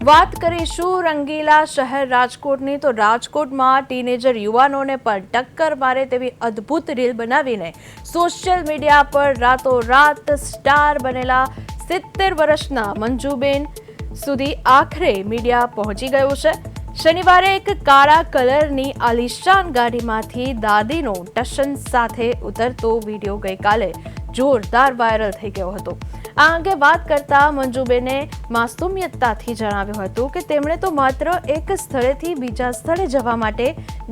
વાત કરીશું રંગીલા શહેર રાજકોટની તો રાજકોટમાં ટીનેજર યુવાનોને પણ ટક્કર મારે તેવી અદ્ભુત રીલ બનાવીને સોશિયલ મીડિયા પર રાતોરાત સ્ટાર બનેલા 70 વર્ષના મંજુબેન સુધી આખરે મીડિયા પહોંચી ગયું છે। શનિવારે એક કાળા કલરની આલિશાન ગાડીમાંથી દાદીનો ટશન સાથે ઉતરતો વિડીયો ગઈકાલે જોરદાર વાયરલ થઈ ગયો હતો। આ અંગે વાત કરતા મંજુબેને માસૂમિયતથી જણાવ્યું હતું કે તેમણે તો માત્ર એક સ્થળેથી બીજા સ્થળે જવા માટે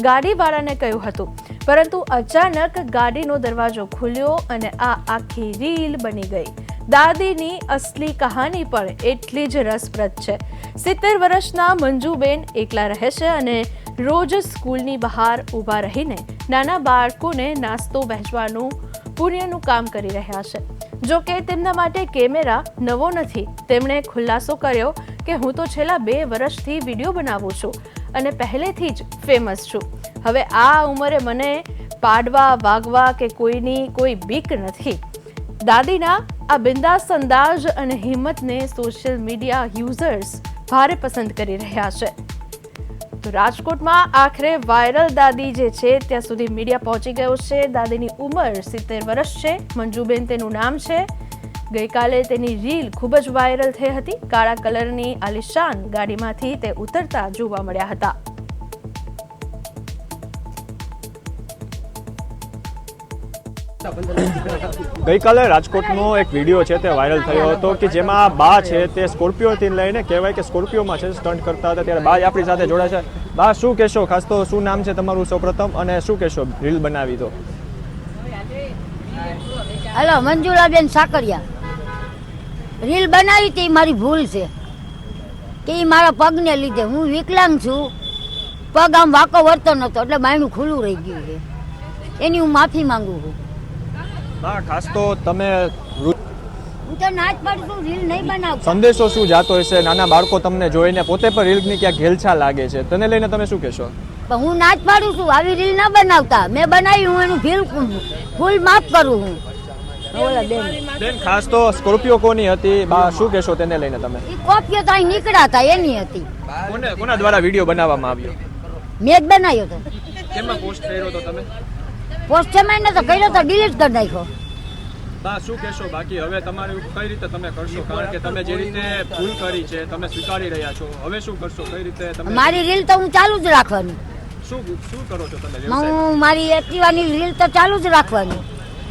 ગાડીવાળાને કહ્યું હતું, પરંતુ અચાનક ગાડીનો દરવાજો ખુલ્યો અને આ આખી રીલ બની ગઈ। દાદીની અસલી કહાની પણ એટલી જ રસપ્રદ છે। 70 વર્ષના મંજુબેન એકલા રહે છે અને રોજ સ્કૂલની બહાર ઊભા રહીને નાના બાળકોને નાસ્તો વહેંચવાનું પુણ્યનું કામ કરી રહ્યા છે। જો કે તેમના માટે કેમેરા નવો નથી। તેમણે ખુલાસો કર્યો કે હું તો છેલ્લા 2 વર્ષથી વિડીયો બનાવું છું અને પહેલેથી જ ફેમસ છું। હવે આ ઉંમરે મને પાડવા વાગવા કે કોઈની કોઈ બીક નથી। દાદીના આ બિંદાસ અંદાજ અને હિંમતને સોશિયલ મીડિયા યુઝર્સ ભારે પસંદ કરી રહ્યા છે। તો રાજકોટમાં આખરે વાયરલ દાદી જે છે ત્યાં સુધી મીડિયા પહોંચી ગયો છે। દાદીની ઉંમર 70 વર્ષ છે। મંજુબેન તેનું નામ છે। ગઈકાલે તેની રીલ ખૂબ જ વાયરલ થઈ હતી। કાળા કલરની આલિશાન ગાડીમાંથી તે ઉતરતા જોવા મળ્યા હતા। ગઈકાલે રાજકોટનો એક વિડીયો છે તે વાયરલ થયો હતો કે જેમાં બા છે તે સ્કોર્પિયોથી લઈને કહેવાય કે સ્કોર્પિયોમાં છે સ્ટન્ટ કરતા હતા, ત્યારે બા આપણી સાથે જોડાય છે। બા, શું કહેશો? ખાસ તો શું નામ છે તમારું સૌપ્રથમ અને શું કહેશો રીલ બનાવી તો? હલો, મંજુલાબેન સાકરિયા। રીલ બનાવી તે મારી ભૂલ છે કે મારા પગને લીધે હું વિકલાંગ છું। પગ આમ વાંકો વળતો નતો એટલે બાયણું ખુલ્લું રહી ગયું છે, એની હું માફી માંગુ છું। હા, ખાસ તો તમે હું તો નાચ પાડું છું, રીલ નહીં બનાવતો। સંદેશો શું જાતો હશે? નાના બાળકો તમને જોઈને પોતે પણ રીલની ક્યાંક ઘેલછા લાગે છે, તેને લઈને તમે શું કહેશો? પણ હું નાચ પાડું છું, આવી રીલ ના બનાવતા। મેં બનાવી, હું એનું ફૂલ માફ કરું છું। બેન, ખાસ તો સ્કોર્પિયો કોની હતી? બા, શું કહેશો તેને લઈને તમે? એ કોપીઓ તો અહીં નીકળ્યા હતા એની હતી। કોના દ્વારા વિડીયો બનાવવામાં આવ્યો? મેં જ બનાવ્યો હતો। કેમાં પોસ્ટ કર્યો હતો તમે? પોસ્ટ મેં તો કર્યો તો ડિલીટ કરી નાખ્યો। બા, શું કહેશો? બાકી હવે તમારે કઈ રીતે તમે કરશો? કારણ કે તમે જે રીતે ભૂલ કરી છે તમે સ્વીકારી રહ્યા છો, હવે શું કરશો? કઈ રીતે તમે? મારી રીલ તો હું ચાલુ જ રાખવાની। શું કરો છો તમે? હું મારી એક્ટિવાની રીલ તો ચાલુ જ રાખવાની,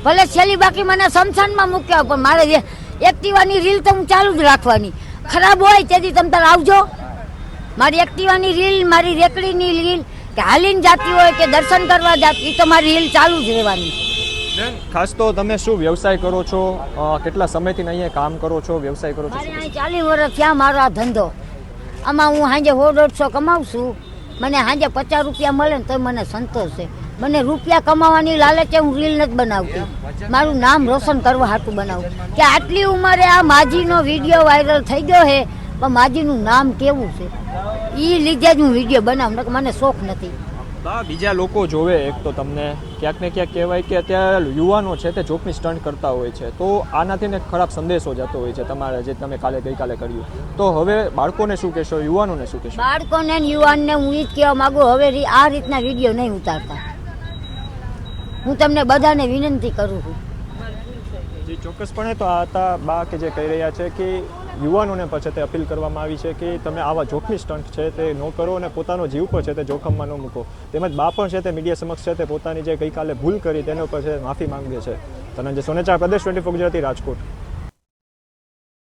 ભલે છેલ્લી બાકી મને સ્મશાનમાં મૂક્યા, પણ મારે એક્ટિવાની રીલ તો હું ચાલુ જ રાખવાની। ખરાબ હોય તેથી તમે તાર આવજો। મારી એક્ટિવાની રીલ, મારી રેકડીની રીલ કે હાલીને જાતી હોય કે દર્શન કરવા જાતી, તો મારી રીલ ચાલુ જ રહેવાની। બેન, ખાસ તો તમે શું વ્યવસાય કરો છો? કેટલા સમયથી અહીંયા કામ કરો છો, વ્યવસાય કરો છો? મારે અહીં 40 વર્ષ થયા મારો આ ધંધો। આમાં હું સાંજે 100-150 કમાવું છું। મને સાંજે 50 રૂપિયા મળે ને તો મને સંતોષ છે। મને રૂપિયા કમાવાની લાલચે હું રીલ નથી બનાવતી, મારું નામ રોશન કરવા હાટું બનાવું કે આટલી ઉંમરે આ માજીનો વિડીયો વાયરલ થઈ ગયો છે, પણ માજીનું નામ કેવું છે એ લીધે જ હું વિડીયો બનાવું, મને શોખ નથી। બા, બીજા લોકો જોવે એક તો તમને ક્યાંક ને ક્યાંક કહેવાય કે અત્યારે યુવાનો છે તે જોખમી સ્ટન્ટ કરતા હોય છે, તો આનાથી ને ખરાબ સંદેશો જતો હોય છે તમારે જે તમે ગઈકાલે કર્યું, તો હવે બાળકોને શું કહેશો, યુવાનોને શું કહેશો? બાળકોને યુવાનને હું એ જ કહેવા માંગુ, હવે આ રીતના વિડીયો નહીં ઉતારતા। હું તમને બધાને વિનંતી કરું છું। જી, ચોક્કસપણે તો આ હતા બા કે જે કહી રહ્યા છે કે યુવાનોને પર છે તે અપીલ કરવામાં આવી છે કે તમે આવા જોખમી સ્ટન્ટ છે તે ન કરો અને પોતાનો જીવ પર છે તે જોખમમાં ન મૂકો। તેમજ બા પણ છે તે મીડિયા સમક્ષ છે તે પોતાની જે ગઈકાલે ભૂલ કરી તેના પર છે માફી માંગે છે। ધનંજય સોનેચા, પ્રદેશ 24 ગુજરાતી, રાજકોટ।